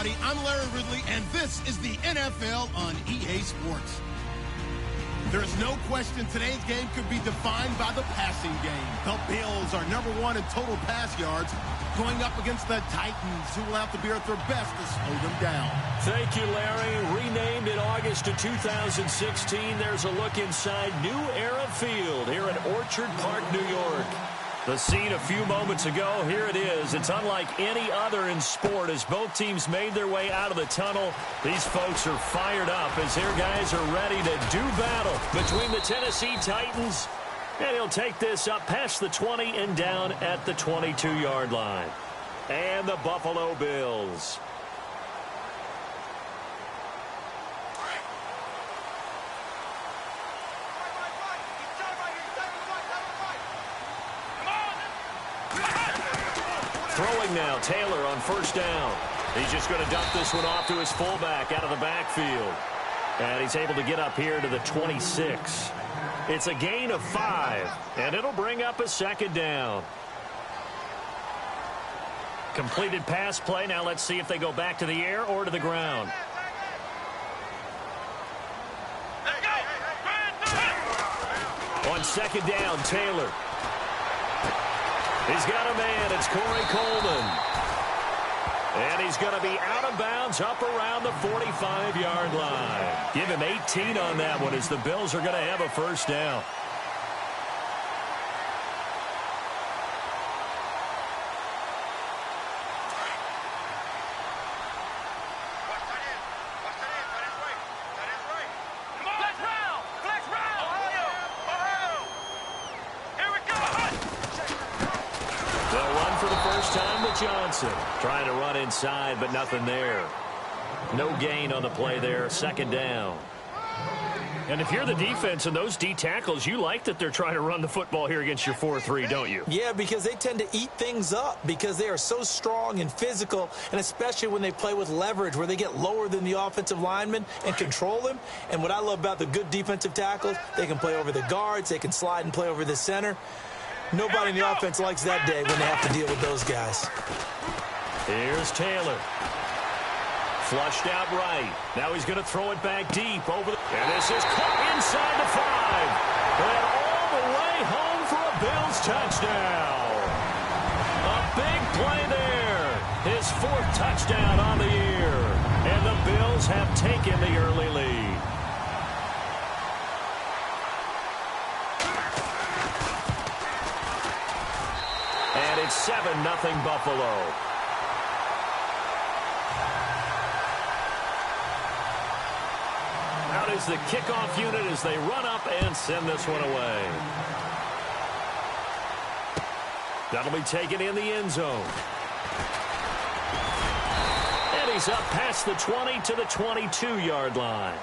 everybody. I'm Larry Ridley, and this is the NFL on EA Sports. There is no question today's game could be defined by the passing game. The Bills are #1 in total pass yards, going up against the Titans, who will have to be at their best to slow them down. Thank you, Larry. Renamed in August of 2016, there's a look inside New Era Field here at Orchard Park, New York. The scene a few moments ago, here it is. It's unlike any other in sport as both teams made their way out of the tunnel. These folks are fired up as their guys are ready to do battle between the Tennessee Titans. And he'll take this up past the 20 and down at the 22-yard line. And the Buffalo Bills. Throwing now, Taylor on first down. He's just going to dump this one off to his fullback out of the backfield. And he's able to get up here to the 26. It's a gain of 5, and it'll bring up a second down. Completed pass play. Now let's see if they go back to the air or to the ground. On second down, Taylor. He's got a man. It's Corey Coleman. And he's going to be out of bounds up around the 45-yard line. Give him 18 on that one as the Bills are going to have a first down. Johnson trying to run inside, but nothing there. No gain on the play there. Second down. And if you're the defense and those D tackles, you like that they're trying to run the football here against your 4-3, don't you? Yeah, because they tend to eat things up because they are so strong and physical, and especially when they play with leverage where they get lower than the offensive linemen and control them. And what I love about the good defensive tackles, they can play over the guards, they can slide and play over the center. Nobody in the offense likes that day when they have to deal with those guys. Here's Taylor. Flushed out right. Now he's going to throw it back deep over the... And this is caught inside the 5. And all the way home for a Bills touchdown. A big play there. His 4th touchdown on the year. And the Bills have taken the early lead. And it's 7-0 Buffalo. Out is the kickoff unit as they run up and send this one away. That'll be taken in the end zone. And he's up past the 20 to the 22-yard line.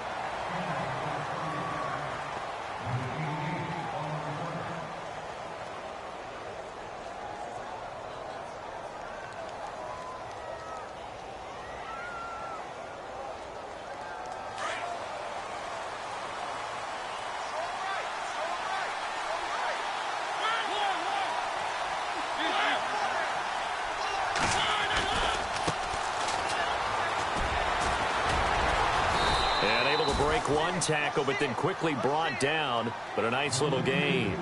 One tackle, but then quickly brought down, but a nice little gain.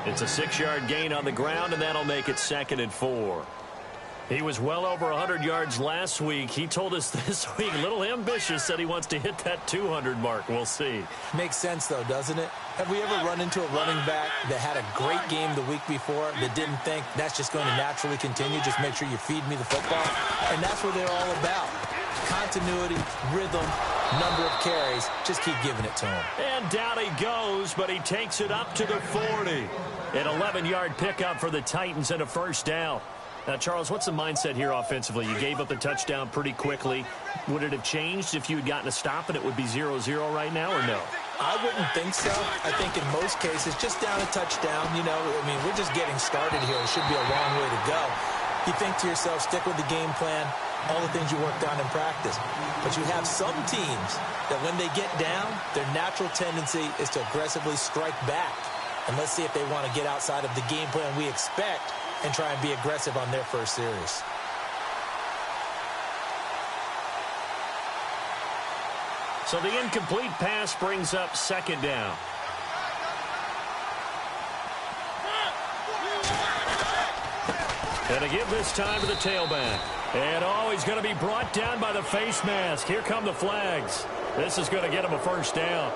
It's a 6-yard gain on the ground, and that'll make it 2nd and 4. He was well over 100 yards last week. He told us this week, a little ambitious, said he wants to hit that 200 mark. We'll see. Makes sense, though, doesn't it? Have we ever run into a running back that had a great game the week before that didn't think that's just going to naturally continue? Just make sure you feed me the football. And that's what they're all about. Continuity, rhythm, number of carries. Just keep giving it to him. And down he goes, but he takes it up to the 40. An 11-yard pickup for the Titans and a first down. Now, Charles, what's the mindset here offensively? You gave up the touchdown pretty quickly. Would it have changed if you had gotten a stop and it would be 0-0 right now, or no? I wouldn't think so. I think in most cases, just down a touchdown, you know, I mean, we're just getting started here. It should be a long way to go. You think to yourself, stick with the game plan, all the things you worked on in practice. But you have some teams that when they get down, their natural tendency is to aggressively strike back. And let's see if they want to get outside of the game plan we expect and try and be aggressive on their first series. So the incomplete pass brings up second down. And to give this time to the tailback. And, oh, he's going to be brought down by the face mask. Here come the flags. This is going to get him a first down.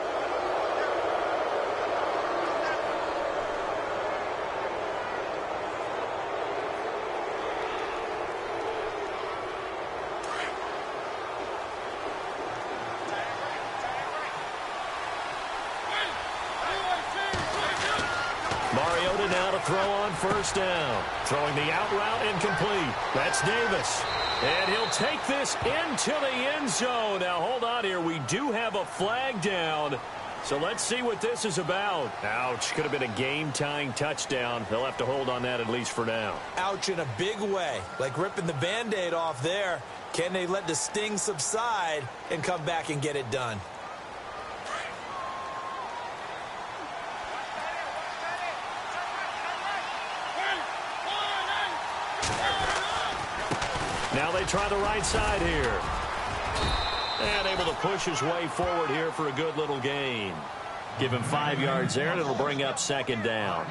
Mariota now to throw on first down. Throwing the out route incomplete. That's Davis. And he'll take this into the end zone. Now, hold on here. We do have a flag down. So let's see what this is about. Ouch. Could have been a game-tying touchdown. They'll have to hold on that at least for now. Ouch in a big way. Like ripping the Band-Aid off there. Can they let the sting subside and come back and get it done? Now they try the right side here. And able to push his way forward here for a good little gain. Give him 5 yards there, and it'll bring up second down.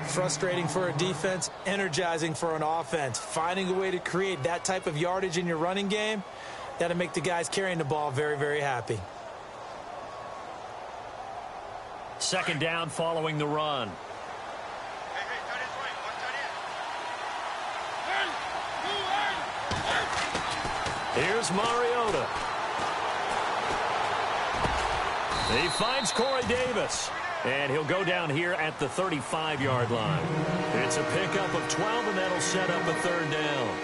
Frustrating for a defense, energizing for an offense. Finding a way to create that type of yardage in your running game, that'll make the guys carrying the ball very, very happy. Second down following the run. Here's Mariota. He finds Corey Davis. And he'll go down here at the 35-yard line. It's a pickup of 12, and that'll set up a third down.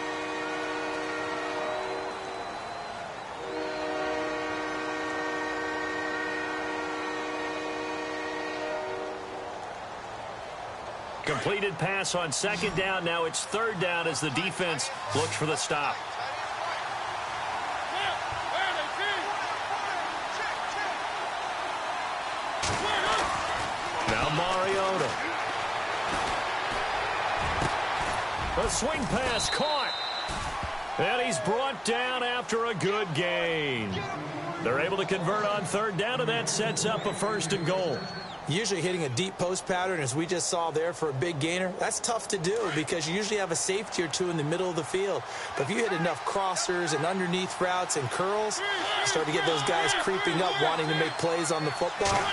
Completed pass on second down. Now it's third down as the defense looks for the stop. Now Mariota. The swing pass caught. And he's brought down after a good gain. They're able to convert on third down, and that sets up a first and goal. Usually hitting a deep post pattern, as we just saw there for a big gainer, that's tough to do because you usually have a safety or two in the middle of the field. But if you hit enough crossers and underneath routes and curls, you start to get those guys creeping up, wanting to make plays on the football.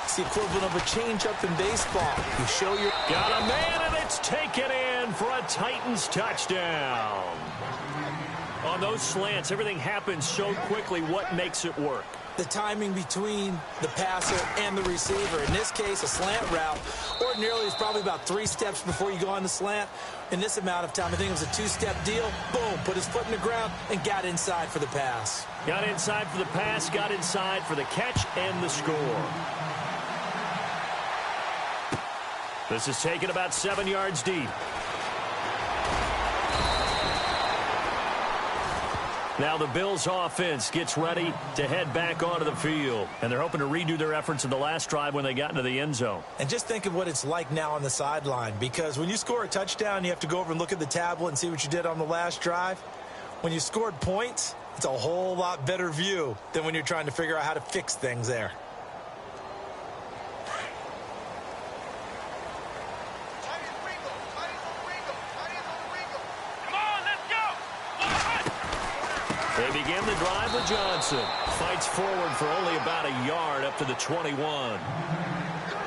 It's the equivalent of a change-up in baseball. You show your... Got a man, and it's taken in for a Titans touchdown. On those slants, everything happens so quickly. What makes it work? The timing between the passer and the receiver. In this case, a slant route ordinarily is probably about 3 steps before you go on the slant. In this amount of time, I think it was a 2-step deal. Boom, put his foot in the ground and got inside for the pass. Got inside for the pass, got inside for the catch and the score. This is taken about 7 yards deep. Now the Bills offense gets ready to head back onto the field. And they're hoping to redo their efforts in the last drive when they got into the end zone. And just think of what it's like now on the sideline. Because when you score a touchdown, you have to go over and look at the tablet and see what you did on the last drive. When you scored points, it's a whole lot better view than when you're trying to figure out how to fix things there. They begin the drive with Johnson. Fights forward for only about a yard up to the 21. Well,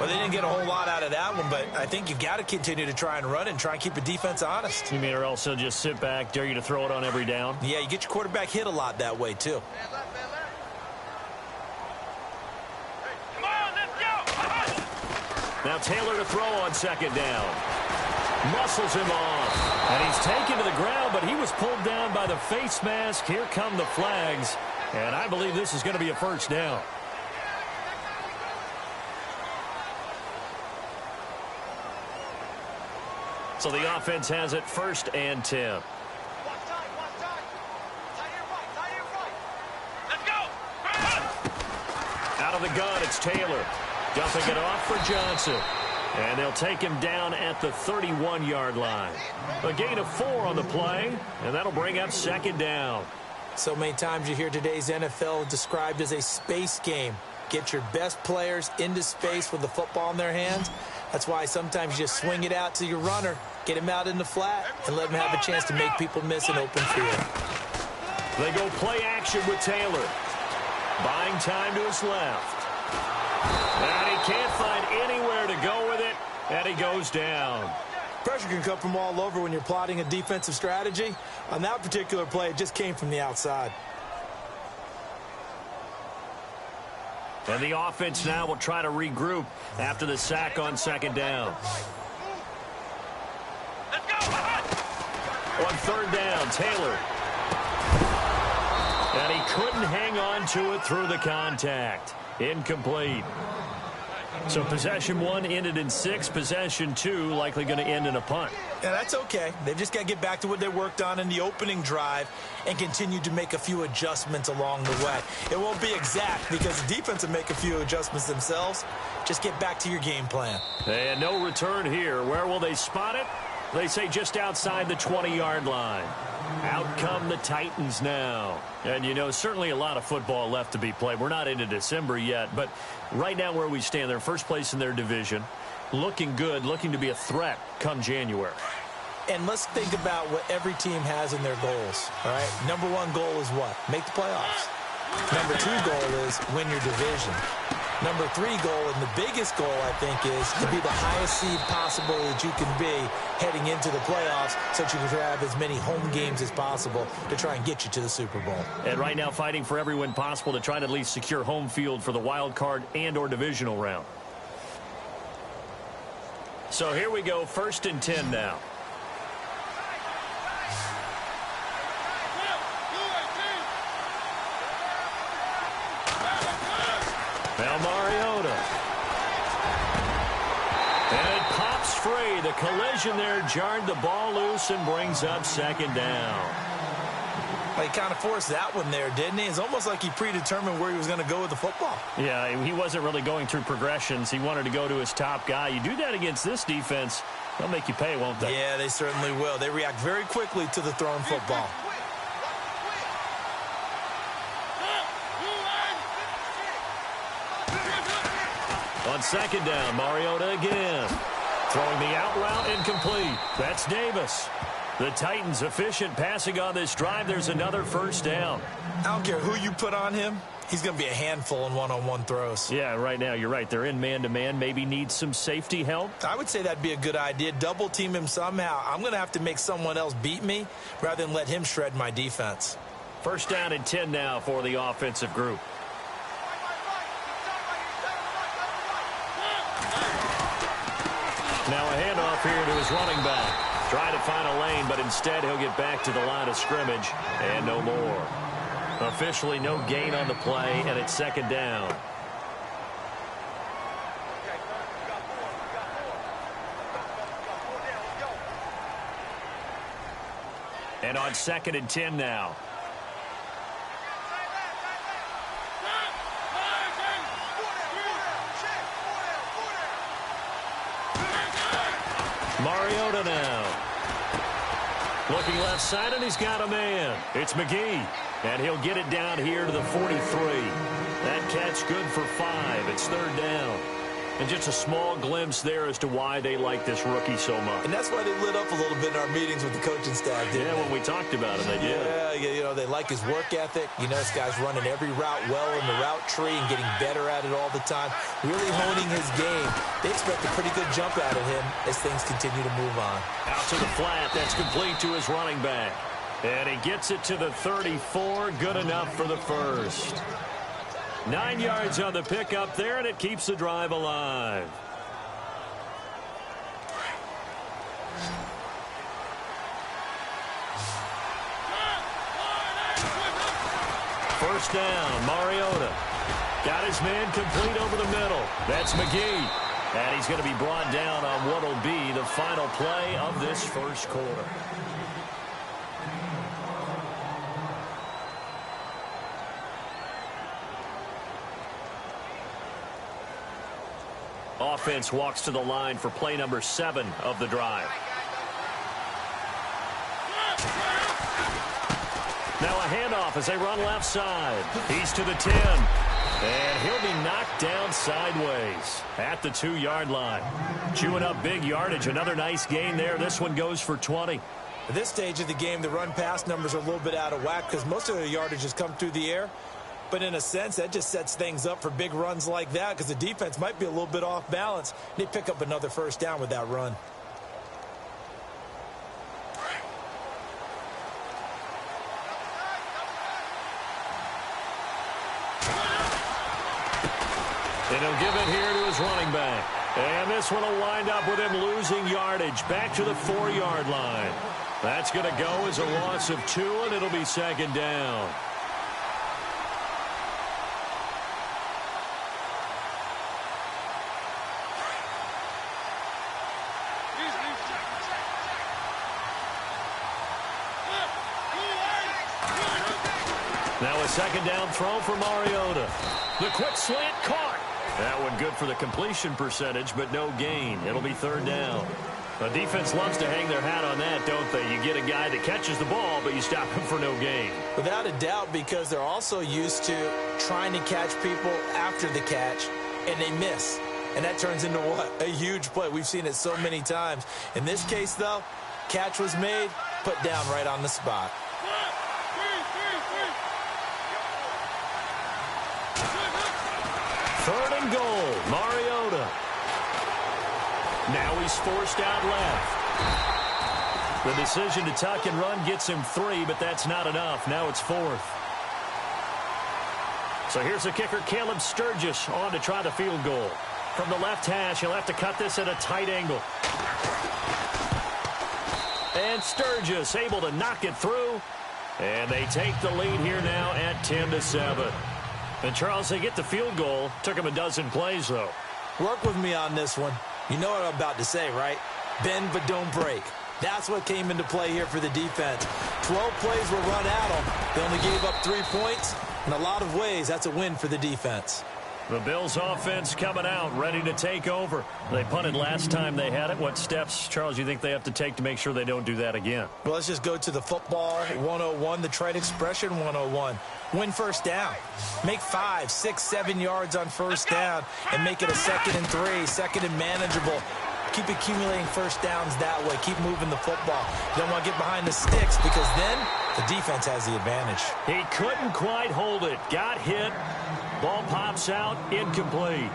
they didn't get a whole lot out of that one, but I think you've got to continue to try and run and try and keep the defense honest. You mean or else they'll just sit back, dare you to throw it on every down? Yeah, you get your quarterback hit a lot that way, too. Now Taylor to throw on second down. Muscles him off. And he's taken to the ground, but he was pulled down by the face mask. Here come the flags. And I believe this is going to be a first down. So the offense has it first and 10. Out of the gun, it's Taylor. Dumping it off for Johnson. And they'll take him down at the 31-yard line. A gain of 4 on the play, and that'll bring up second down. So many times you hear today's NFL described as a space game. Get your best players into space with the football in their hands. That's why sometimes you just swing it out to your runner, get him out in the flat, and let him have a chance to make people miss an open field. They go play action with Taylor. Buying time to his left. And he can't find anywhere to go with it, and he goes down. Pressure can come from all over when you're plotting a defensive strategy. On that particular play, it just came from the outside. And the offense now will try to regroup after the sack on second down. On third down, Taylor. And he couldn't hang on to it through the contact. Incomplete. So possession 1 ended in 6. Possession 2 likely going to end in a punt. Yeah, that's okay. They've just got to get back to what they worked on in the opening drive and continue to make a few adjustments along the way. It won't be exact because the defense will make a few adjustments themselves. Just get back to your game plan. And no return here. Where will they spot it? They say just outside the 20-yard line. Out come the Titans now. And, you know, certainly a lot of football left to be played. We're not into December yet, but right now where we stand, they're first place in their division. Looking good, looking to be a threat come January. And let's think about what every team has in their goals, all right? Number 1 goal is what? Make the playoffs. Number 2 goal is win your division. Number 3 goal, and the biggest goal, I think, is to be the highest seed possible that you can be heading into the playoffs so that you can have as many home games as possible to try and get you to the Super Bowl. And right now fighting for every win possible to try to at least secure home field for the wild card and or divisional round. So here we go, 1st and 10 now. Now Mariota. And it pops free. The collision there jarred the ball loose and brings up 2nd down. Well, he kind of forced that one there, didn't he? It's almost like he predetermined where he was going to go with the football. Yeah, he wasn't really going through progressions. He wanted to go to his top guy. You do that against this defense, they'll make you pay, won't they? Yeah, they certainly will. They react very quickly to the thrown football. On 2nd down, Mariota again. Throwing the out route incomplete. That's Davis. The Titans efficient passing on this drive. There's another 1st down. I don't care who you put on him. He's going to be a handful in one-on-one throws. Yeah, right now, you're right. They're in man-to-man. Maybe needs some safety help. I would say that'd be a good idea. Double team him somehow. I'm going to have to make someone else beat me rather than let him shred my defense. 1st down and 10 now for the offensive group. Now a handoff here to his running back. Trying to find a lane, but instead he'll get back to the line of scrimmage and no more. Officially no gain on the play, and it's 2nd down. And on 2nd and 10 now. Mariota now. Looking left side, and he's got a man. It's McGee. And he'll get it down here to the 43. That catch good for 5. It's 3rd down. And just a small glimpse there as to why they like this rookie so much. And that's why they lit up a little bit in our meetings with the coaching staff, didn't they? Yeah, when we talked about him, they did. Yeah, you know, they like his work ethic. You know, this guy's running every route well in the route tree and getting better at it all the time. Really honing his game. They expect a pretty good jump out of him as things continue to move on. Out to the flat. That's complete to his running back. And he gets it to the 34. Good enough for the 1st. 9 yards on the pickup there, and it keeps the drive alive. First down, Mariota. Got his man complete over the middle. That's McGee. And he's going to be brought down on what will be the final play of this 1st quarter. Offense walks to the line for play number 7 of the drive. Now Now a handoff as they run left side. He's to the 10. And he'll be knocked down sideways at the 2-yard line. Chewing up big yardage. Another nice gain there. This one goes for 20. At this stage of the game, the run-pass numbers are a little bit out of whack because most of the yardage has come through the air. But in a sense, that just sets things up for big runs like that because the defense might be a little bit off balance. They pick up another first down with that run. And he'll give it here to his running back. And this one will wind up with him losing yardage back to the 4-yard line. That's going to go as a loss of 2, and it'll be second down. Now a second down throw for Mariota. The quick slant caught. That one good for the completion percentage, but no gain. It'll be third down. The defense loves to hang their hat on that, don't they? You get a guy that catches the ball, but you stop him for no gain. Without a doubt, because they're also used to trying to catch people after the catch, and they miss. And that turns into what? A huge play. We've seen it so many times. In this case, though, catch was made, put down right on the spot. Third and goal, Mariota. Now he's forced out left. The decision to tuck and run gets him 3, but that's not enough. Now it's 4th. So here's the kicker, Caleb Sturgis, on to try the field goal. From the left hash, he'll have to cut this at a tight angle. And Sturgis able to knock it through. And they take the lead here now at 10-7. And, Charles, they get the field goal. Took them a dozen plays, though. Work with me on this one. You know what I'm about to say, right? Bend but don't break. That's what came into play here for the defense. 12 plays were run at them. They only gave up 3 points. In a lot of ways, that's a win for the defense. The Bills offense coming out, ready to take over. They punted last time they had it. What steps, Charles, you think they have to take to make sure they don't do that again? Well, let's just go to the football 101, the trade expression 101. Win first down. Make 5, 6, 7 yards on first down and make it a 2nd and 3, 2nd and manageable. Keep accumulating first downs that way. Keep moving the football. You don't want to get behind the sticks because then the defense has the advantage. He couldn't quite hold it. Got hit. Ball pops out, incomplete.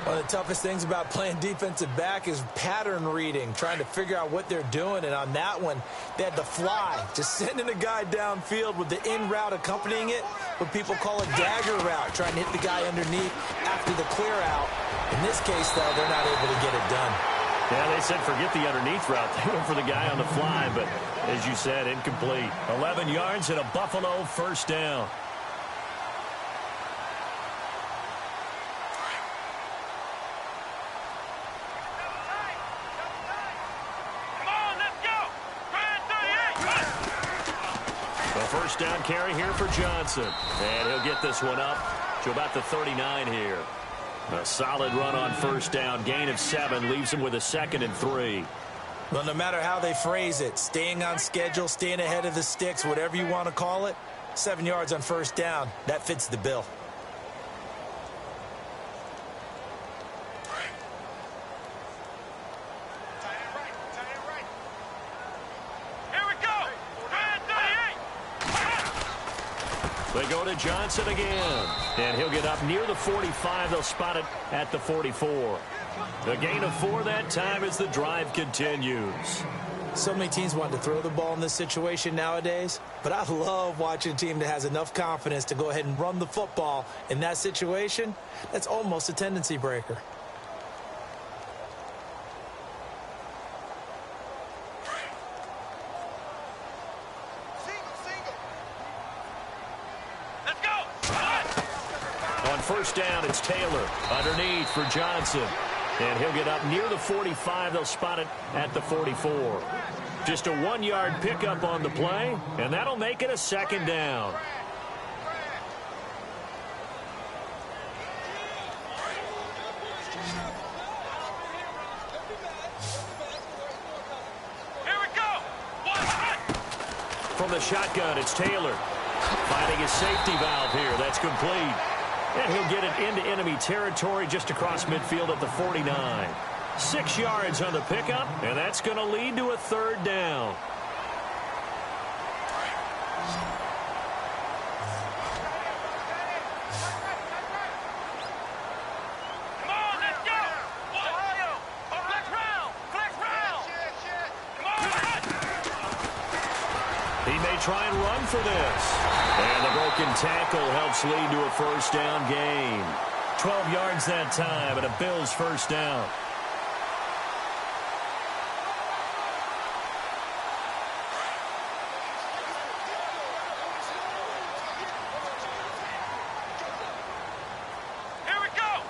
One of the toughest things about playing defensive back is pattern reading, trying to figure out what they're doing. And on that one, they had to fly, just sending a guy downfield with the in route accompanying it, what people call a dagger route, trying to hit the guy underneath after the clear out. In this case, though, they're not able to get it done. Yeah, they said forget the underneath route. They went for the guy on the fly, but as you said, incomplete. 11 yards and a Buffalo first down. First down carry here for Johnson. And he'll get this one up to about the 39 here. A solid run on first down. Gain of 7 leaves him with a 2nd and 3. Well, no matter how they phrase it, staying on schedule, staying ahead of the sticks, whatever you want to call it, 7 yards on first down, that fits the bill. They go to Johnson again. And he'll get up near the 45. They'll spot it at the 44. The gain of 4 that time as the drive continues. So many teams want to throw the ball in this situation nowadays, but I love watching a team that has enough confidence to go ahead and run the football in that situation. That's almost a tendency breaker. First down, it's Taylor underneath for Johnson. And he'll get up near the 45. They'll spot it at the 44. Just a 1-yard pickup on the play, and that'll make it a 2nd down. From the shotgun, it's Taylor. Finding his safety valve here. That's complete. And he'll get it into enemy territory just across midfield at the 49. 6 yards on the pickup, and that's going to lead to a third down. He may try and run for this. And the broken tackle helps lead to a first down gain. 12 yards that time, and a Bills first down. Here we go.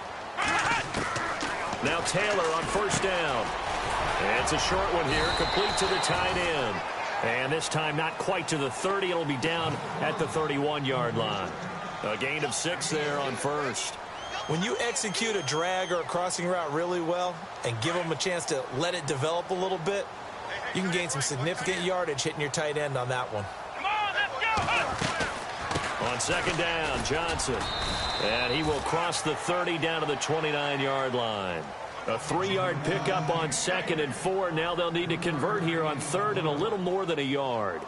Now Taylor on first down. And it's a short one here, complete to the tight end. And this time not quite to the 30. It'll be down at the 31-yard line. A gain of 6 there on first. When you execute a drag or a crossing route really well and give them a chance to let it develop a little bit, you can gain some significant yardage hitting your tight end on that one. Come on, let's go. On second down, Johnson. And he will cross the 30 down to the 29-yard line. A 3-yard pickup on 2nd and 4. Now they'll need to convert here on 3rd and a little more than a yard.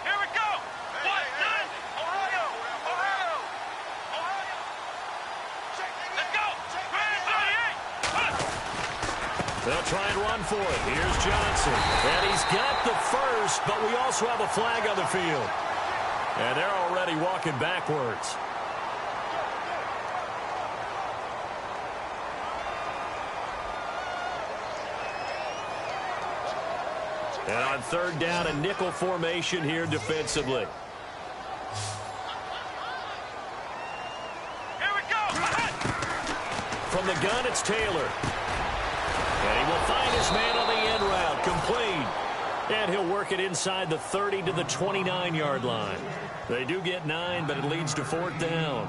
Here we go. What? Ohio. Let's go. Grand 38. They'll try and run for it. Here's Johnson. And he's got the first, but we also have a flag on the field. And they're already walking backwards. And on 3rd down, a nickel formation here defensively. Here we go. From the gun, it's Taylor. And he will find his man on the end route, complete. And he'll work it inside the 30 to the 29-yard line. They do get 9, but it leads to 4th down.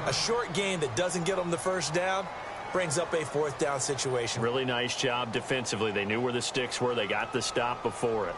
A short gain that doesn't get them the first down brings up a 4th down situation. Really nice job defensively. They knew where the sticks were. They got the stop before it.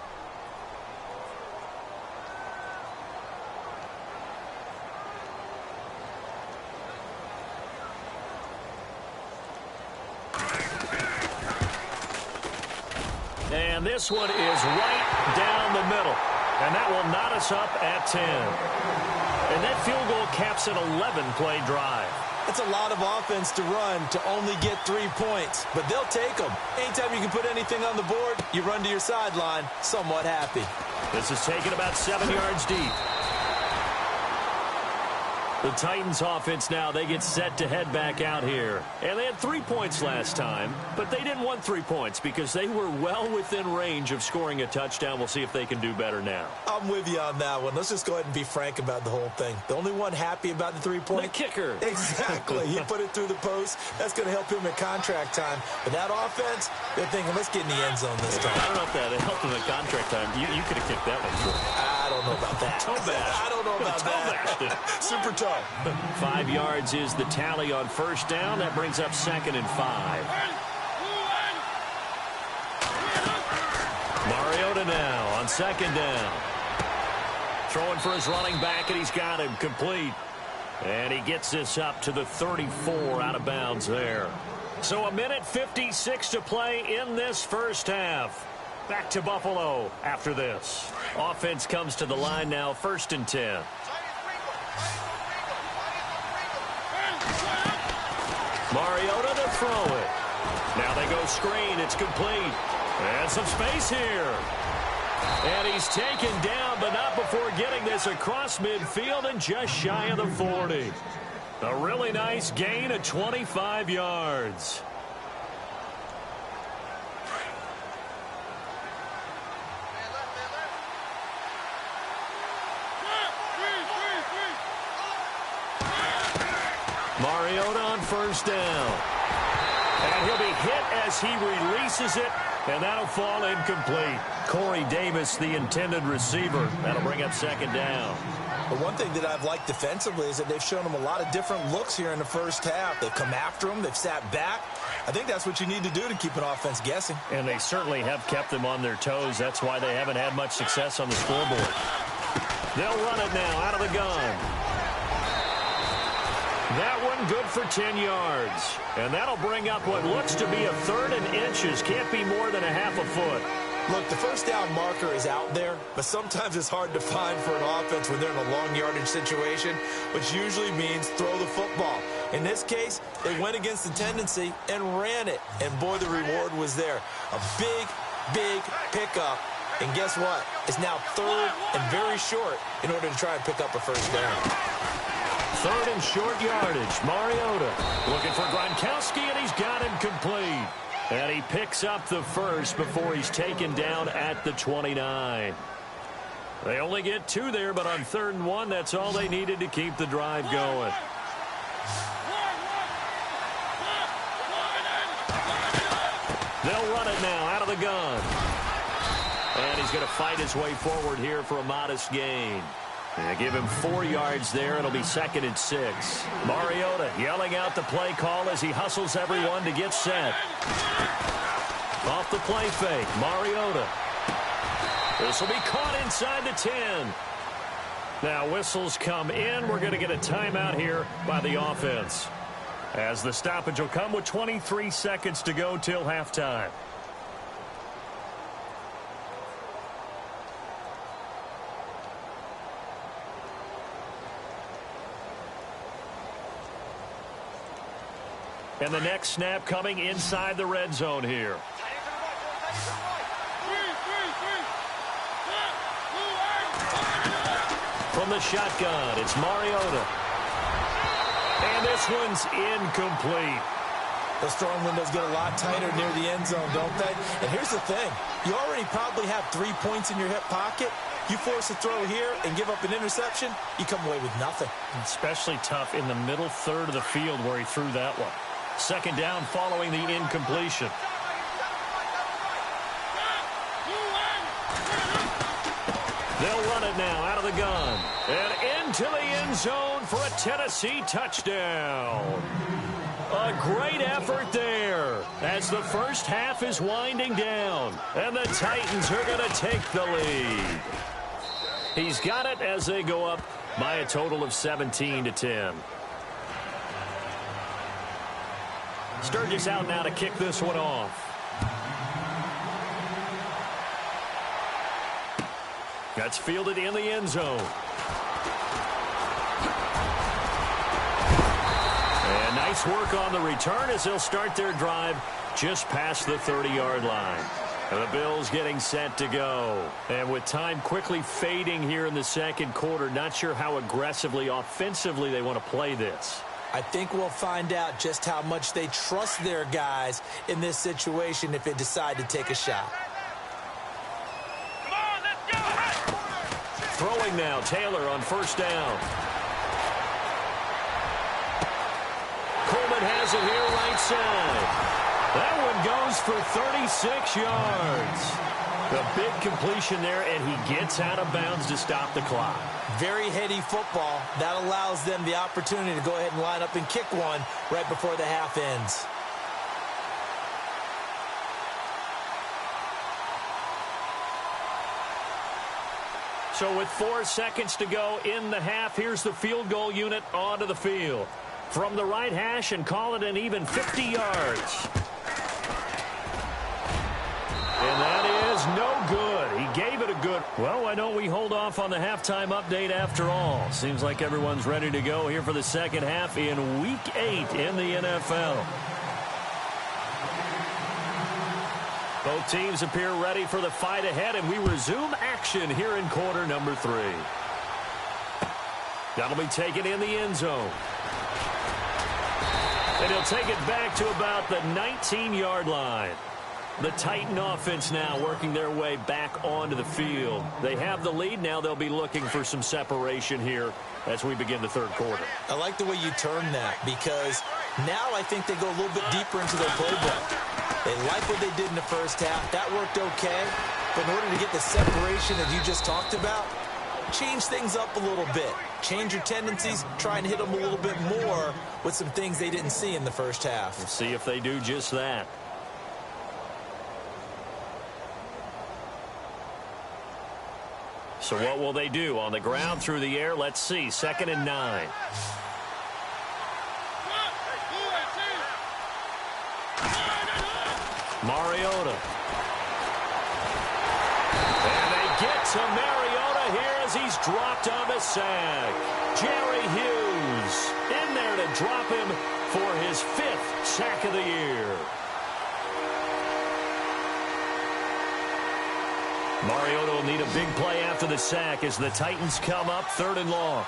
And this one is right down the middle. And that will knot us up at 10. And that field goal caps an 11-play drive. It's a lot of offense to run to only get 3 points, but they'll take them. Anytime you can put anything on the board, you run to your sideline somewhat happy. This is taken about 7 yards deep. The Titans offense now, they get set to head back out here. And they had 3 points last time, but they didn't want 3 points because they were well within range of scoring a touchdown. We'll see if they can do better now. I'm with you on that one. Let's just go ahead and be frank about the whole thing. The only one happy about the 3-point? The kicker. Exactly. He put it through the post. That's going to help him at contract time. But that offense, they're thinking, let's get in the end zone this time. I don't know if that helped him at contract time. You could have kicked that one through. I don't know about that. Toe bash. I don't know about that. Super tough. 5 yards is the tally on first down. That brings up 2nd and 5. Mariota now on 2nd down. Throwing for his running back, and he's got him complete. And he gets this up to the 34 out of bounds there. So 1:56 to play in this first half. Back to Buffalo after this. Offense comes to the line now, 1st and 10. Mariota to throw it. Now they go screen. It's complete. And some space here. And he's taken down, but not before getting this across midfield and just shy of the 40. A really nice gain of 25 yards. Mariota on first down. And he'll be hit as he releases it And that'll fall incomplete. Corey Davis, the intended receiver. That'll bring up second down. But one thing that I've liked defensively is that they've shown them a lot of different looks here in the first half. They've come after them. They've sat back. I think that's what you need to do to keep an offense guessing. And they certainly have kept them on their toes. That's why they haven't had much success on the scoreboard. They'll run it now out of the gun. That one good for 10 yards. And that'll bring up what looks to be a third and inches. Can't be more than a half a foot. Look, the first down marker is out there, but sometimes it's hard to find for an offense when they're in a long yardage situation, which usually means throw the football. In this case, they went against the tendency and ran it. And, boy, the reward was there. A big, big pickup. And guess what? It's now third and very short in order to try and pick up a first down. Third and short yardage. Mariota looking for Gronkowski, and he's got him complete. And he picks up the first before he's taken down at the 29. They only get 2 there, but on 3rd and 1, that's all they needed to keep the drive going. They'll run it now out of the gun. And he's going to fight his way forward here for a modest gain. They give him 4 yards there. It'll be 2nd and 6. Mariota yelling out the play call as he hustles everyone to get set. Off the play fake, Mariota. This will be caught inside the 10. Now whistles come in. We're going to get a timeout here by the offense, as the stoppage will come with 23 seconds to go till halftime. And the next snap coming inside the red zone here. From the shotgun, it's Mariota. And this one's incomplete. Those throwing windows get a lot tighter near the end zone, don't they? And here's the thing. You already probably have 3 points in your hip pocket. You force a throw here and give up an interception, you come away with nothing. Especially tough in the middle third of the field where he threw that one. 2nd down following the incompletion. They'll run it now out of the gun. And into the end zone for a Tennessee touchdown. A great effort there as the first half is winding down. And the Titans are going to take the lead. He's got it as they go up by a total of 17-10. Sturgis out now to kick this one off. That's fielded in the end zone. And nice work on the return as they'll start their drive just past the 30-yard line. And the Bills getting set to go. And with time quickly fading here in the second quarter, not sure how aggressively, offensively they want to play this. I think we'll find out just how much they trust their guys in this situation if they decide to take a shot. Come on, let's go! Throwing now, Taylor on 1st down. Coleman has it here right side. That one goes for 36 yards. The big completion there, and he gets out of bounds to stop the clock. Very heady football. That allows them the opportunity to go ahead and line up and kick one right before the half ends. So with 4 seconds to go in the half, here's the field goal unit onto the field. From the right hash, and call it an even 50 yards. And that is no good. He gave it a good. Well, why don't we hold off on the halftime update after all? Seems like everyone's ready to go here for the second half in Week 8 in the NFL. Both teams appear ready for the fight ahead, and we resume action here in quarter number 3. That'll be taken in the end zone. And he'll take it back to about the 19-yard line. The Titan offense now working their way back onto the field. They have the lead. Now they'll be looking for some separation here as we begin the third quarter. I like the way you turn that, because now I think they go a little bit deeper into their playbook. They like what they did in the first half. That worked okay. But in order to get the separation that you just talked about, change things up a little bit. Change your tendencies. Try and hit them a little bit more with some things they didn't see in the first half. We'll see if they do just that. So what will they do? On the ground, through the air, let's see. 2nd and 9. Mariota. And they get to Mariota here as he's dropped on the sack. Jerry Hughes in there to drop him for his 5th sack of the year. Mariota will need a big play after the sack as the Titans come up 3rd and long.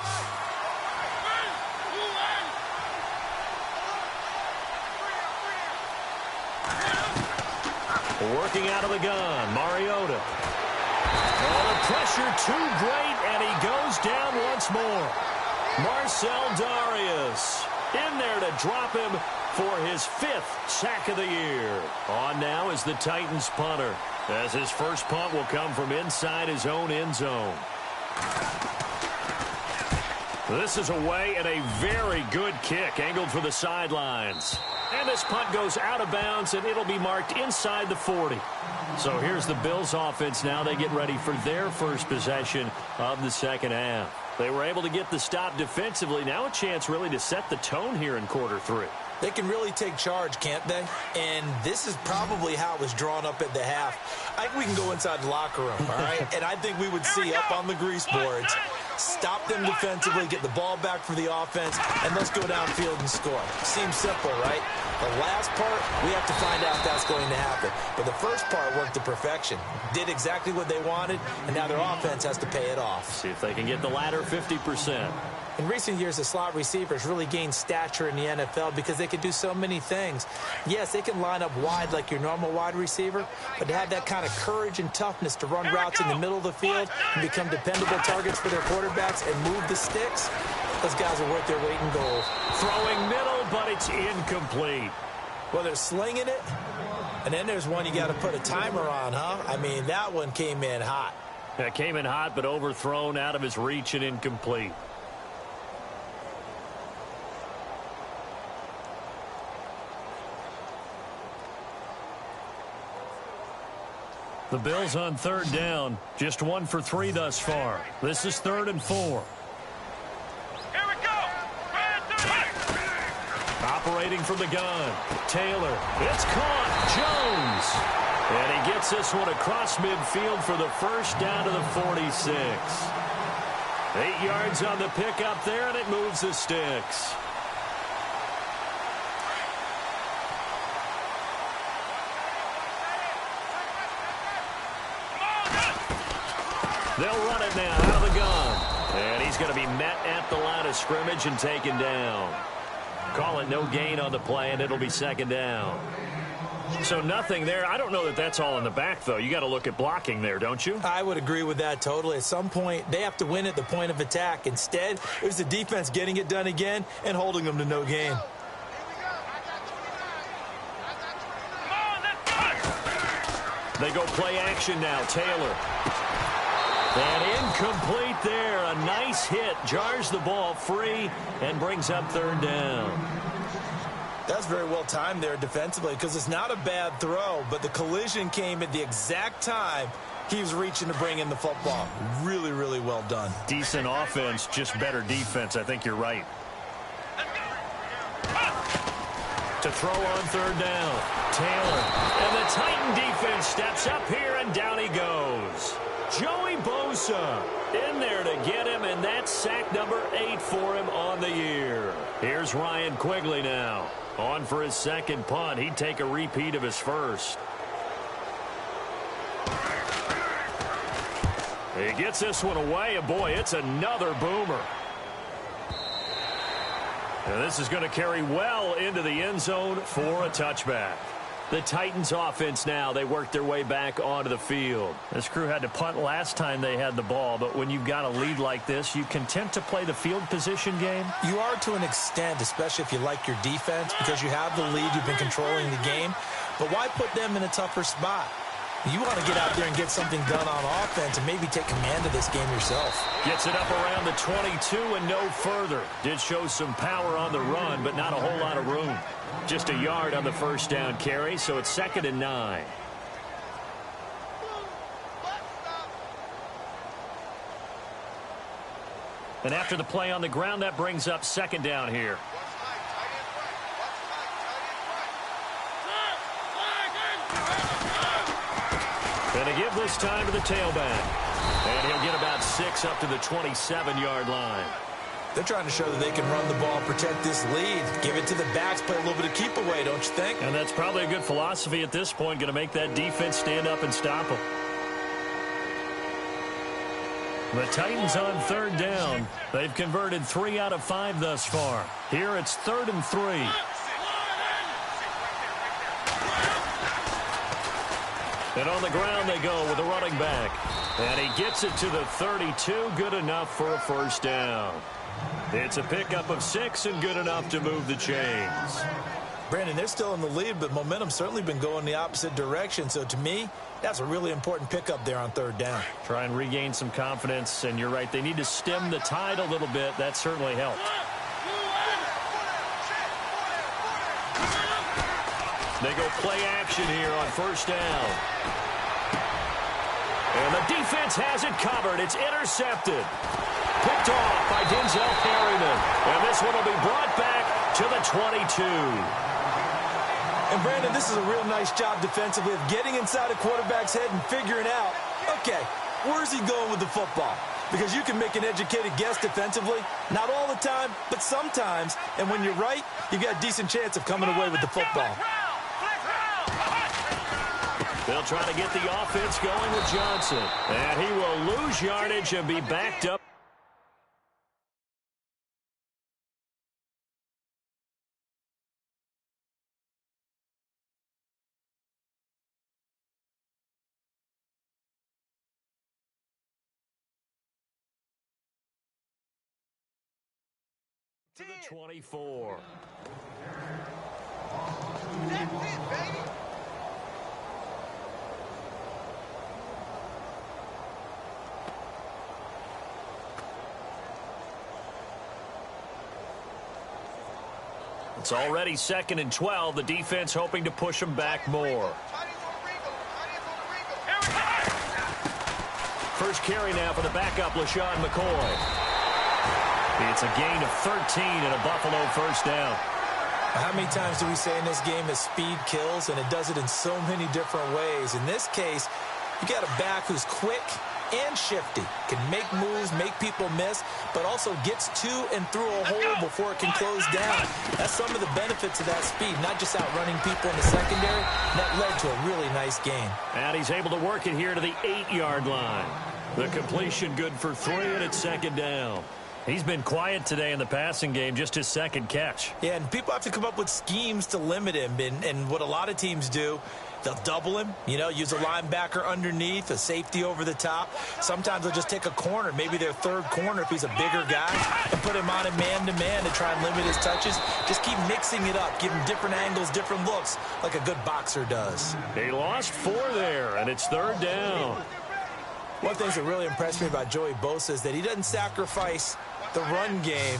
Working out of the gun, Mariota. Oh, the pressure too great, and he goes down once more. Marcel Darius in there to drop him for his 5th sack of the year. On now is the Titans punter, as his first punt will come from inside his own end zone. This is away and a very good kick, angled for the sidelines. And this punt goes out of bounds, and it'll be marked inside the 40. So here's the Bills offense now. They get ready for their first possession of the second half. They were able to get the stop defensively. Now a chance really to set the tone here in quarter 3. They can really take charge, can't they? And this is probably how it was drawn up at the half. I think we can go inside the locker room, all right? And I think we would see up on the grease boards, stop them defensively, get the ball back for the offense, and let's go downfield and score. Seems simple, right? The last part, we have to find out if that's going to happen. But the first part worked to perfection. Did exactly what they wanted, and now their offense has to pay it off. See if they can get the latter 50%. In recent years, the slot receivers really gained stature in the NFL because they can do so many things. Yes, they can line up wide like your normal wide receiver, but to have that kind of courage and toughness to run routes in the middle of the field and become dependable targets for their quarterbacks and move the sticks, those guys are worth their weight in gold. Throwing middle, but it's incomplete. Well, they're slinging it, and then there's one you got to put a timer on, huh? I mean, that one came in hot. That came in hot, but overthrown, out of his reach, and incomplete. The Bills on 3rd down, just 1 for 3 thus far. This is 3rd and 4. Here we go. Operating from the gun, Taylor. It's caught. Jones. And he gets this one across midfield for the first down to the 46. 8 yards on the pickup there, and it moves the sticks. They'll run it now out of the gun. And he's going to be met at the line of scrimmage and taken down. Call it no gain on the play, and it'll be 2nd down. So nothing there. I don't know that that's all in the back, though. You got to look at blocking there, don't you? I would agree with that totally. At some point, they have to win at the point of attack. Instead, it was the defense getting it done again and holding them to no gain. They go play action now. Taylor. And incomplete there. A nice hit. Jars the ball free and brings up 3rd down. That's very well timed there defensively because it's not a bad throw, but the collision came at the exact time he was reaching to bring in the football. Really, really well done. Decent offense, just better defense. I think you're right. To throw on 3rd down. Taylor. And the Titan defense steps up here, and down he goes. Joey Bosa in there to get him, and that's sack number 8 for him on the year. Here's Ryan Quigley now. On for his 2nd punt. He'd take a repeat of his first. He gets this one away, and boy, it's another boomer. And this is going to carry well into the end zone for a touchback. The Titans offense now, they work their way back onto the field. This crew had to punt last time they had the ball, but when you've got a lead like this, you content to play the field position game? You are to an extent, especially if you like your defense, because you have the lead, you've been controlling the game. but why put them in a tougher spot? You want to get out there and get something done on offense and maybe take command of this game yourself. Gets it up around the 22 and no further. Did show some power on the run, but not a whole lot of room. Just a yard on the first down carry, so it's 2nd and 9. And after the play on the ground, that brings up 2nd down here. And they give this time to the tailback. And he'll get about 6 up to the 27-yard line. They're trying to show that they can run the ball, protect this lead. Give it to the backs, play a little bit of keep away, don't you think? And that's probably a good philosophy at this point, going to make that defense stand up and stop them. The Titans on 3rd down. They've converted 3 out of 5 thus far. Here it's 3rd and 3. And on the ground they go with the running back. And he gets it to the 32. Good enough for a first down. It's a pickup of 6 and good enough to move the chains. Brandon, they're still in the lead, but momentum's certainly been going the opposite direction. So to me, that's a really important pickup there on 3rd down. Try and regain some confidence, and you're right. They need to stem the tide a little bit. That certainly helped. They go play action here on 1st down. And the defense has it covered. It's intercepted. Picked off by Denzel Perryman. And this one will be brought back to the 22. And, Brandon, this is a real nice job defensively of getting inside a quarterback's head and figuring out, okay, where's he going with the football? Because you can make an educated guess defensively. Not all the time, but sometimes. And when you're right, you've got a decent chance of coming away with the football. They'll try to get the offense going with Johnson. And he will lose yardage and be backed up. To the 24. That's it, baby. It's already 2nd and 12. The defense hoping to push them back more. First carry now for the backup, LaShawn McCoy. It's a gain of 13 and a Buffalo first down. How many times do we say in this game that speed kills, and it does it in so many different ways? In this case, you got a back who's quick and shifty, can make moves, make people miss, but also gets to and through a hole before it can close down. That's some of the benefits of that speed, not just outrunning people in the secondary. That led to a really nice gain. And he's able to work it here to the 8-yard line. The completion good for 3, and it's 2nd down. He's been quiet today in the passing game, just his 2nd catch. Yeah, and people have to come up with schemes to limit him. And what a lot of teams do, they'll double him, use a linebacker underneath, a safety over the top. Sometimes they'll just take a corner, maybe their 3rd corner if he's a bigger guy, and put him on a man-to-man to try and limit his touches. Just keep mixing it up, give him different angles, different looks, like a good boxer does. He lost 4 there, and it's 3rd down. One thing that really impressed me about Joey Bosa is that he doesn't sacrifice the run game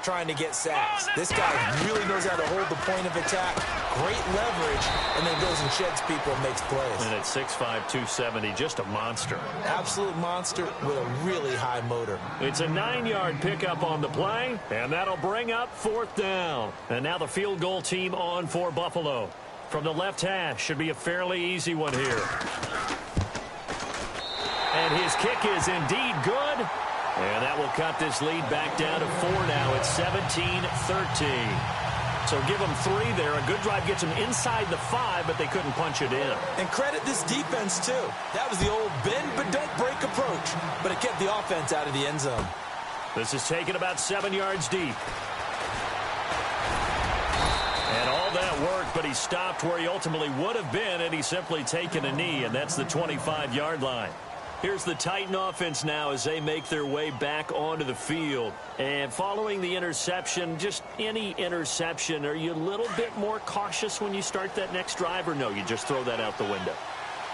trying to get sacks. This guy really knows how to hold the point of attack, great leverage, and then goes and sheds people and makes plays. And at 6'5", 270, just a monster. Absolute monster with a really high motor. It's a 9-yard pickup on the play, and that'll bring up 4th down. And now the field goal team on for Buffalo. From the left hash, should be a fairly easy one here. And his kick is indeed good. And that will cut this lead back down to 4 now. It's 17-13. So give them 3 there. A good drive gets them inside the 5, but they couldn't punch it in. And credit this defense, too. That was the old bend but don't break approach. But it kept the offense out of the end zone. This is taken about 7 yards deep. And all that worked, but he stopped where he ultimately would have been, and he's simply taken a knee, and that's the 25-yard line. Here's the Titan offense now as they make their way back onto the field. And following the interception, just any interception, are you a little bit more cautious when you start that next drive, or no, you just throw that out the window?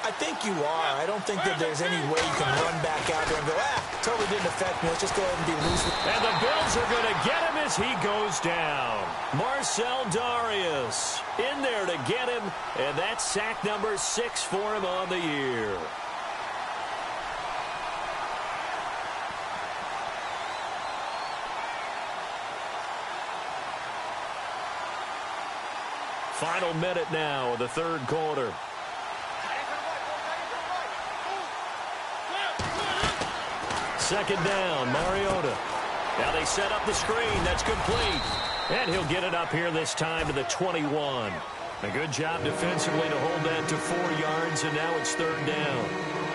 I think you are. I don't think that there's any way you can run back out there and go, totally didn't affect me. Let's just go ahead and be loose. And the Bills are going to get him as he goes down. Marcel Darius in there to get him, and that's sack number 6 for him on the year. Final minute now of the third quarter. Second down, Mariota. Now they set up the screen. That's complete. And he'll get it up here this time to the 21. A good job defensively to hold that to 4 yards, and now it's third down.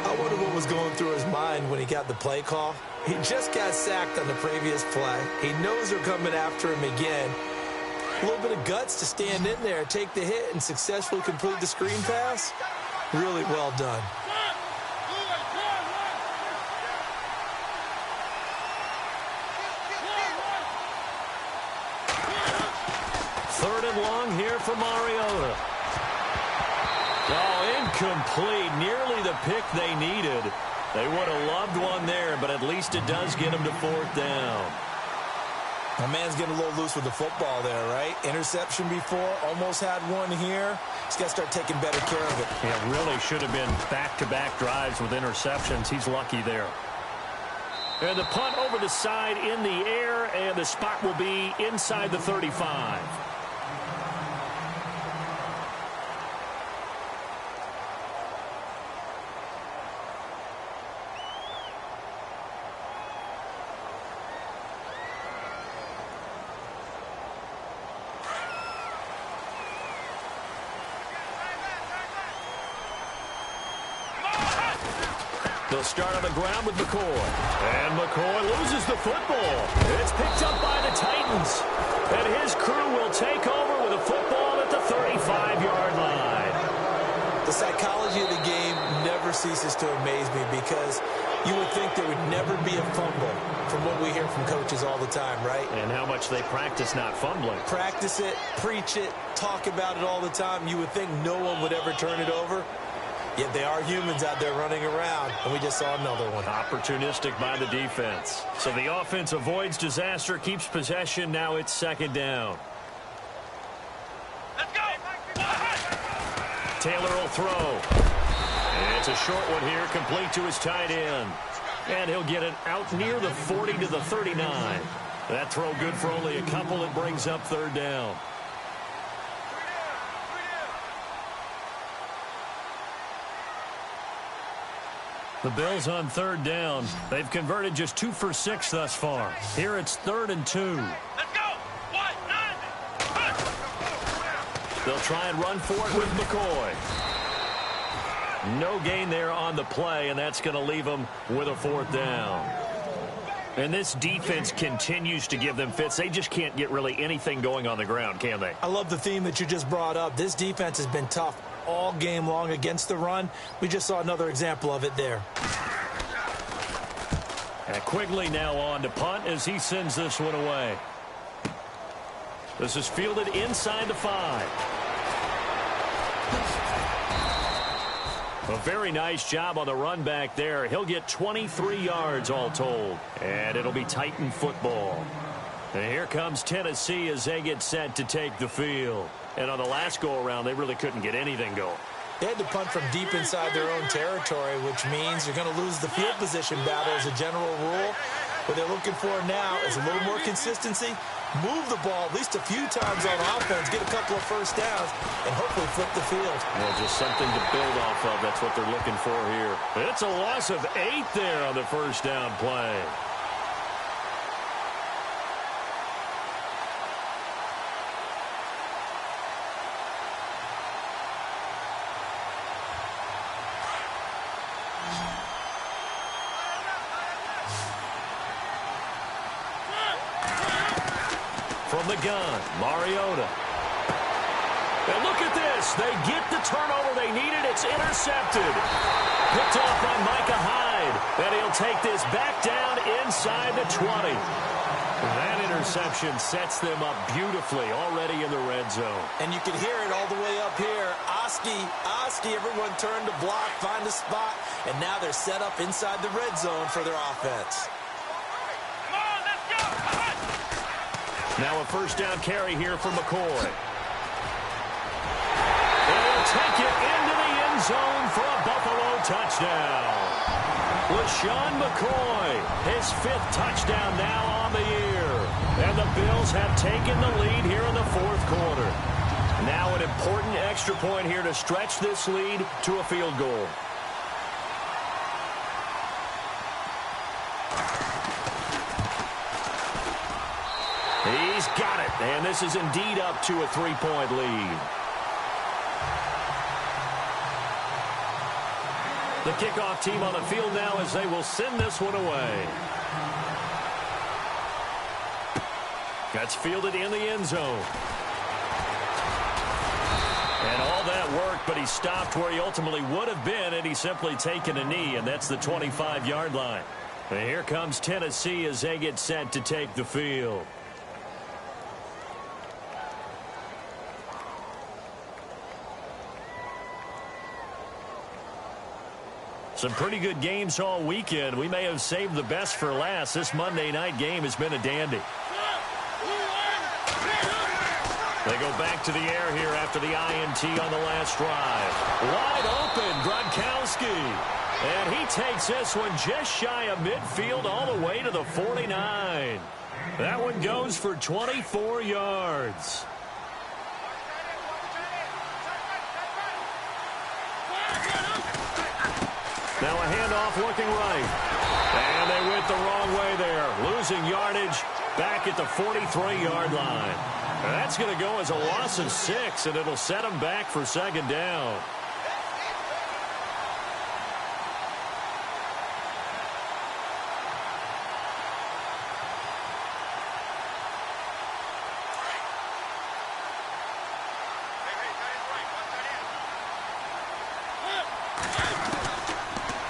I wonder what was going through his mind when he got the play call. He just got sacked on the previous play. He knows they're coming after him again. A little bit of guts to stand in there, take the hit, and successfully complete the screen pass. Really well done. Third and long here for Mariota. Oh, incomplete. Nearly the pick they needed. They would have loved one there, but at least it does get them to fourth down. My man's getting a little loose with the football there, right? Interception before, almost had one here. He's got to start taking better care of it. Yeah, really should have been back-to-back drives with interceptions. He's lucky there. And the punt over the side in the air, and the spot will be inside the 35. They'll start on the ground with McCoy. And McCoy loses the football. It's picked up by the Titans. And his crew will take over with a football at the 35-yard line. The psychology of the game never ceases to amaze me because you would think there would never be a fumble from what we hear from coaches all the time, right? And how much they practice not fumbling. Practice it, preach it, talk about it all the time. You would think no one would ever turn it over. Yet they are humans out there running around, and we just saw another one. Opportunistic by the defense. So the offense avoids disaster, keeps possession. Now it's second down. Let's go! Taylor will throw. And it's a short one here, complete to his tight end. And he'll get it out near the 40 to the 39. That throw good for only a couple. It brings up third down. The Bills on third down. They've converted just 2 for 6 thus far. Here it's 3rd and 2. Let's go! 1, 9, They'll try and run for it with McCoy. No gain there on the play, and that's going to leave them with a 4th down. And this defense continues to give them fits. They just can't get really anything going on the ground, can they? I love the theme that you just brought up. This defense has been tough all game long against the run. We just saw another example of it there. And Quigley now on to punt as he sends this one away. This is fielded inside the 5. A very nice job on the run back there. He'll get 23 yards all told. And it'll be Titan football. And here comes Tennessee as they get set to take the field. And on the last go-around, they really couldn't get anything going. They had to punt from deep inside their own territory, which means you're going to lose the field position battle as a general rule. What they're looking for now is a little more consistency, move the ball at least a few times on offense, get a couple of first downs, and hopefully flip the field. Well, just something to build off of. That's what they're looking for here. It's a loss of 8 there on the first down play. From the gun, Mariota. And look at this. this. They get the turnover they needed. It's intercepted. Picked off by Micah Hyde. And he'll take this back down inside the 20. That interception sets them up beautifully already in the red zone. And you can hear it all the way up here. Oski, everyone turned to block, find a spot, and now they're set up inside the red zone for their offense. Come on, let's go. Come on. Now a first down carry here for McCoy. They'll take it into the end zone for a Buffalo touchdown. LaShawn McCoy, his 5th touchdown now on the year. And the Bills have taken the lead here in the 4th quarter. Now an important extra point here to stretch this lead to a field goal. He's got it, and this is indeed up to a 3-point lead. The kickoff team on the field now as they will send this one away. That's fielded in the end zone. And all that work, but he stopped where he ultimately would have been had he simply taken a knee, and that's the 25-yard line. And here comes Tennessee as they get set to take the field. Some pretty good games all weekend. We may have saved the best for last. This Monday night game has been a dandy. They go back to the air here after the INT on the last drive. Wide open, Gronkowski. And he takes this one just shy of midfield all the way to the 49. That one goes for 24 yards. Now a handoff looking right. And they went the wrong way there. Losing yardage back at the 43-yard line. And that's going to go as a loss of 6, and it'll set them back for 2nd down.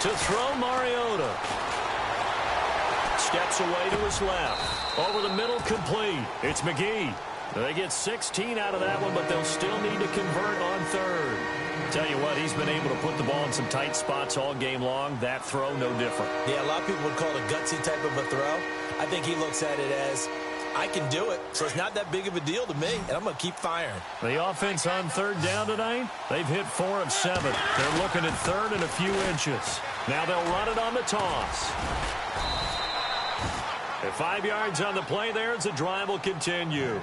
To throw, Mariota. Steps away to his left. Over the middle, complete. It's McGee. They get 16 out of that one, but they'll still need to convert on 3rd. Tell you what, he's been able to put the ball in some tight spots all game long. That throw, no different. Yeah, a lot of people would call it a gutsy type of a throw. I think he looks at it as, I can do it, so it's not that big of a deal to me, and I'm going to keep firing. The offense on 3rd down tonight, they've hit 4 of 7. They're looking at 3rd and a few inches. Now they'll run it on the toss. And 5 yards on the play there as the drive will continue.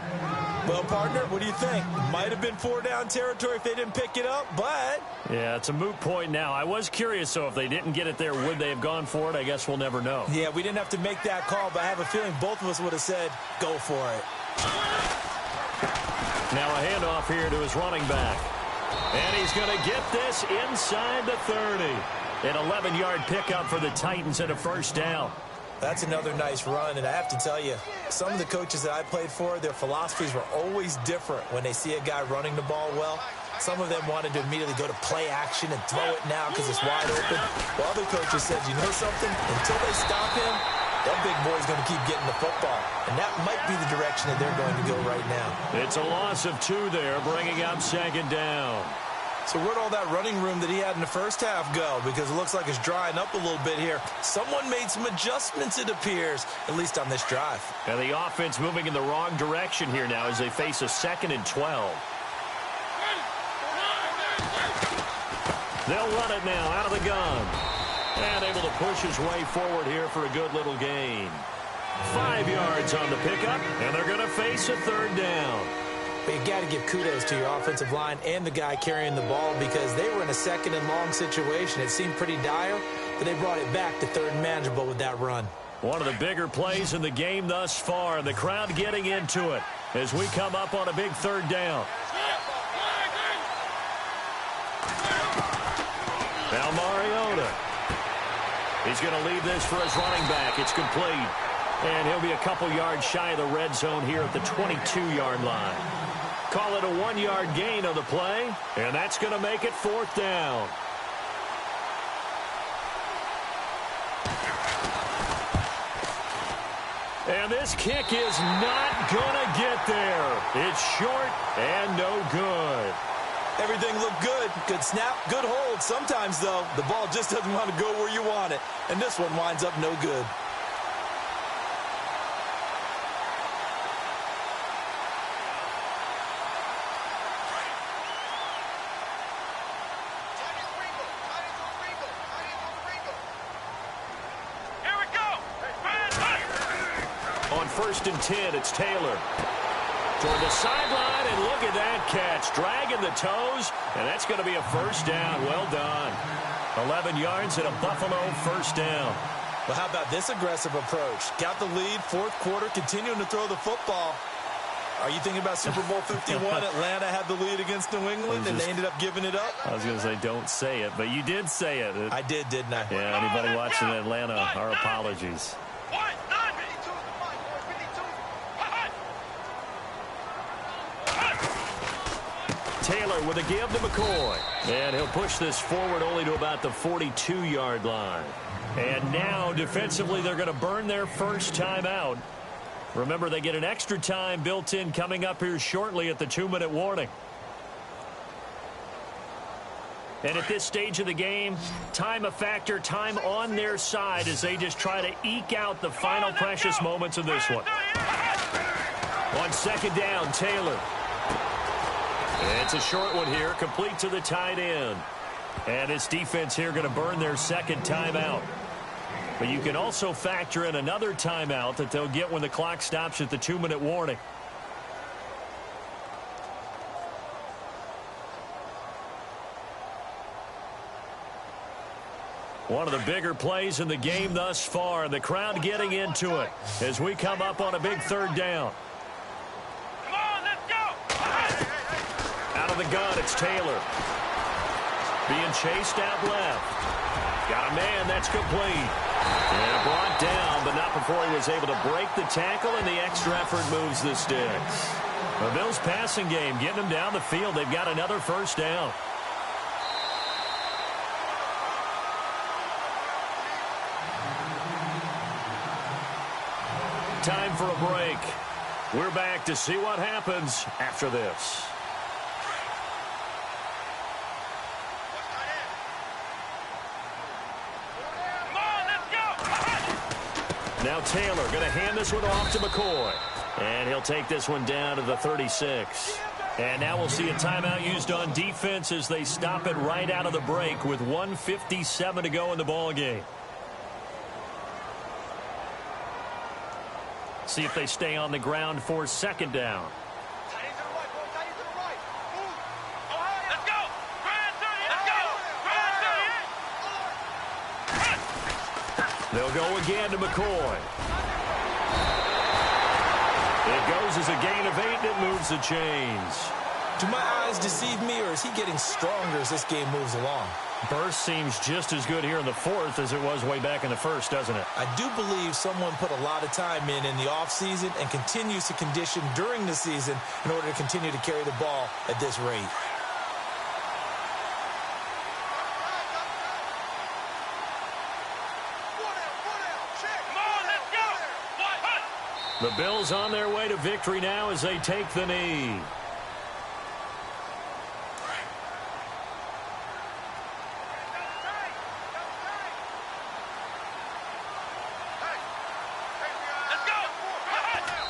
Well, partner, what do you think? Might have been 4-down territory if they didn't pick it up, but... Yeah, it's a moot point now. I was curious, so if they didn't get it there, would they have gone for it? I guess we'll never know. Yeah, we didn't have to make that call, but I have a feeling both of us would have said, go for it. Now a handoff here to his running back. And he's going to get this inside the 30. An 11-yard pickup for the Titans and a 1st down. That's another nice run, and I have to tell you, some of the coaches that I played for, their philosophies were always different when they see a guy running the ball well. Some of them wanted to immediately go to play action and throw it now because it's wide open. While other coaches said, you know something? Until they stop him, that big boy's going to keep getting the football. And that might be the direction that they're going to go right now. It's a loss of 2 there, bringing up 2nd down. So where'd all that running room that he had in the first half go? Because it looks like it's drying up a little bit here. Someone made some adjustments, it appears, at least on this drive. And the offense moving in the wrong direction here now as they face a 2nd and 12. They'll run it now out of the gun. And able to push his way forward here for a good little gain. 5 yards on the pickup, and they're going to face a 3rd down. But you got to give kudos to your offensive line and the guy carrying the ball because they were in a 2nd and long situation. It seemed pretty dire, but they brought it back to 3rd and manageable with that run. One of the bigger plays in the game thus far, and the crowd getting into it as we come up on a big 3rd down. Now Mariota. He's going to leave this for his running back. It's complete. And he'll be a couple yards shy of the red zone here at the 22-yard line. call it a 1-yard gain on the play, and that's going to make it 4th down. And this kick is not going to get there. It's short and no good. Everything looked good. Good snap, good hold. Sometimes, though, the ball just doesn't want to go where you want it. And this one winds up no good. On 1st and 10, it's Taylor. Toward the sideline, and look at that catch. Dragging the toes, and that's going to be a 1st down. Well done. 11 yards and a Buffalo 1st down. Well, how about this aggressive approach? Got the lead, 4th quarter, continuing to throw the football. Are you thinking about Super Bowl 51? Atlanta had the lead against New England, and they ended up giving it up? I was going to say, don't say it, but you did say it. I did, didn't I? Yeah, anybody watching Atlanta, our apologies. Taylor with a give to McCoy. And he'll push this forward only to about the 42-yard line. And now, defensively, they're going to burn their first timeout. Remember, they get an extra time built in coming up here shortly at the 2-minute warning. And at this stage of the game, time a factor, time on their side as they just try to eke out the final precious moments of this one. On 2nd down, Taylor. It's a short one here, complete to the tight end. And this defense here going to burn their 2nd timeout. But you can also factor in another timeout that they'll get when the clock stops at the 2-minute warning. One of the bigger plays in the game thus far, and the crowd getting into it as we come up on a big 3rd down. Out of the gun, it's Taylor. Being chased out left. Got a man, that's complete. And brought down, but not before he was able to break the tackle, and the extra effort moves the sticks. The Bills' passing game, getting them down the field. They've got another 1st down. Time for a break. We're back to see what happens after this. Now Taylor going to hand this one off to McCoy. And he'll take this one down to the 36. And now we'll see a timeout used on defense as they stop it right out of the break with 1:57 to go in the ball game. See if they stay on the ground for 2nd down. They'll go again to McCoy. It goes as a gain of 8, and it moves the chains. Do my eyes deceive me, or is he getting stronger as this game moves along? Burst seems just as good here in the 4th as it was way back in the 1st, doesn't it? I do believe someone put a lot of time in the offseason and continues to condition during the season in order to continue to carry the ball at this rate. The Bills on their way to victory now as they take the knee.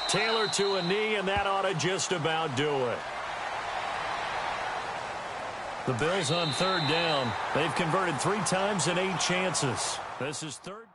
Taylor to a knee, and that ought to just about do it. The Bills on 3rd down. They've converted 3 times in 8 chances. This is 3rd.